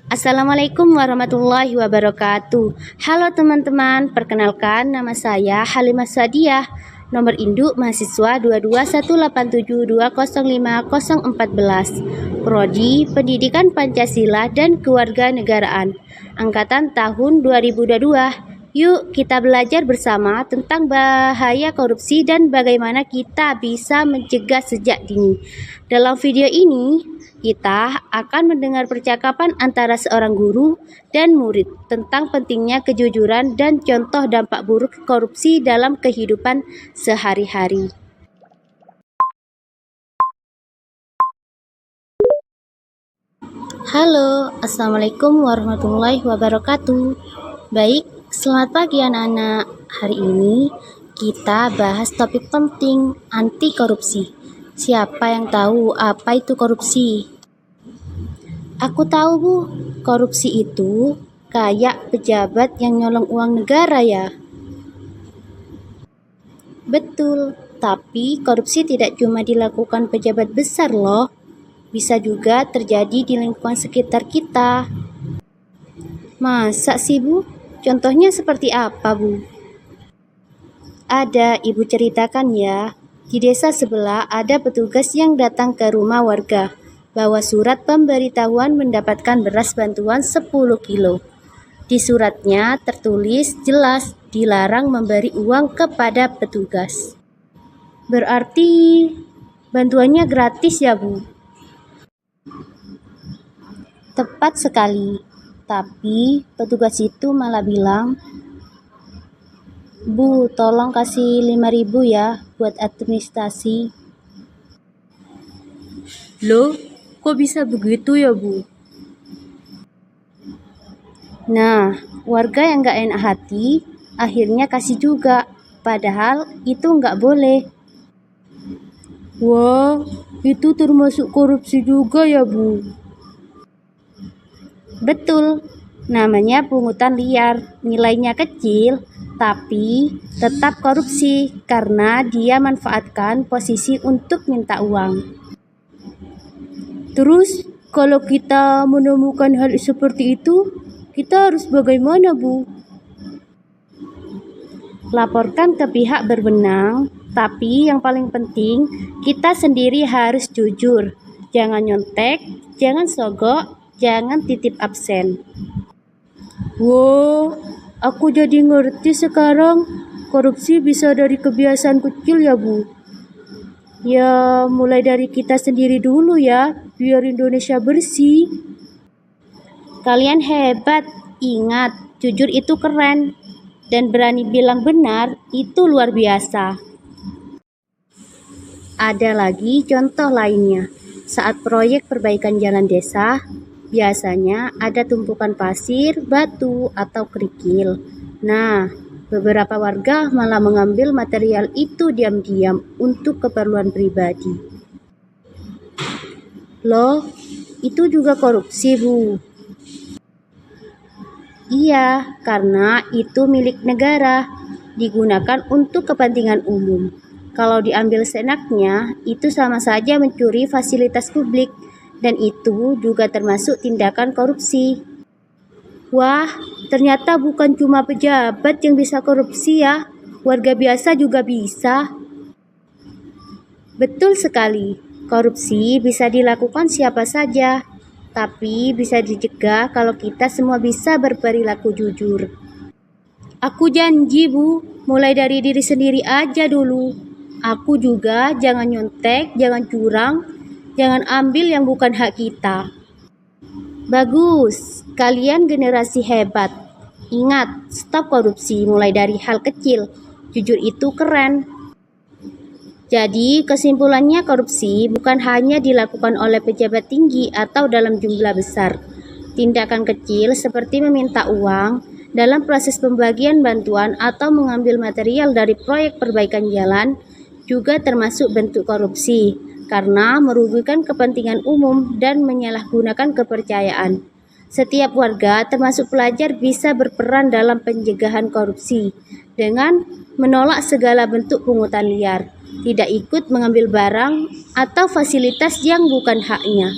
Assalamualaikum warahmatullahi wabarakatuh. Halo teman-teman, perkenalkan nama saya Halimah Sadiah. Nomor induk mahasiswa 22187205014. Prodi Pendidikan Pancasila dan Kewarganegaraan. Angkatan tahun 2022. Yuk kita belajar bersama tentang bahaya korupsi dan bagaimana kita bisa mencegah sejak dini. Dalam video ini, kita akan mendengar percakapan antara seorang guru dan murid tentang pentingnya kejujuran dan contoh dampak buruk korupsi dalam kehidupan sehari-hari. Halo, Assalamualaikum warahmatullahi wabarakatuh. Baik, selamat pagi anak-anak. Hari ini kita bahas topik penting, anti korupsi. Siapa yang tahu apa itu korupsi? Aku tahu, Bu. Korupsi itu kayak pejabat yang nyolong uang negara ya. Betul, tapi korupsi tidak cuma dilakukan pejabat besar loh. Bisa juga terjadi di lingkungan sekitar kita. Masa sih, Bu? Contohnya seperti apa, Bu? Ada, Ibu ceritakan ya. Di desa sebelah ada petugas yang datang ke rumah warga, bawa surat pemberitahuan mendapatkan beras bantuan 10 kilo. Di suratnya tertulis jelas dilarang memberi uang kepada petugas. Berarti bantuannya gratis ya, Bu? Tepat sekali. Tapi petugas itu malah bilang, Bu, tolong kasih 5.000 ya buat administrasi. Loh, kok bisa begitu ya, Bu? Nah, warga yang gak enak hati akhirnya kasih juga, padahal itu gak boleh. Wah, itu termasuk korupsi juga ya, Bu? Betul, namanya pungutan liar, nilainya kecil, tapi tetap korupsi karena dia manfaatkan posisi untuk minta uang. Terus, kalau kita menemukan hal seperti itu, kita harus bagaimana, Bu? Laporkan ke pihak berwenang, tapi yang paling penting, kita sendiri harus jujur. Jangan nyontek, jangan sogok, jangan titip absen. Wow, aku jadi ngerti sekarang. Korupsi bisa dari kebiasaan kecil ya, Bu? Ya, mulai dari kita sendiri dulu ya, biar Indonesia bersih. Kalian hebat, ingat, jujur itu keren. Dan berani bilang benar, itu luar biasa. Ada lagi contoh lainnya. Saat proyek perbaikan jalan desa, biasanya ada tumpukan pasir, batu, atau kerikil. Nah, beberapa warga malah mengambil material itu diam-diam untuk keperluan pribadi. Loh, itu juga korupsi, Bu? Iya, karena itu milik negara, digunakan untuk kepentingan umum. Kalau diambil seenaknya, itu sama saja mencuri fasilitas publik. Dan itu juga termasuk tindakan korupsi. Wah, ternyata bukan cuma pejabat yang bisa korupsi ya, warga biasa juga bisa. Betul sekali, korupsi bisa dilakukan siapa saja, tapi bisa dicegah kalau kita semua bisa berperilaku jujur. Aku janji, Bu, mulai dari diri sendiri aja dulu. Aku juga jangan nyontek, jangan curang, jangan ambil yang bukan hak kita. Bagus, kalian generasi hebat. Ingat, stop korupsi mulai dari hal kecil. Jujur itu keren. Jadi, kesimpulannya korupsi bukan hanya dilakukan oleh pejabat tinggi atau dalam jumlah besar. Tindakan kecil seperti meminta uang dalam proses pembagian bantuan atau mengambil material dari proyek perbaikan jalan juga termasuk bentuk korupsi karena merugikan kepentingan umum dan menyalahgunakan kepercayaan. Setiap warga, termasuk pelajar, bisa berperan dalam pencegahan korupsi dengan menolak segala bentuk pungutan liar, tidak ikut mengambil barang atau fasilitas yang bukan haknya,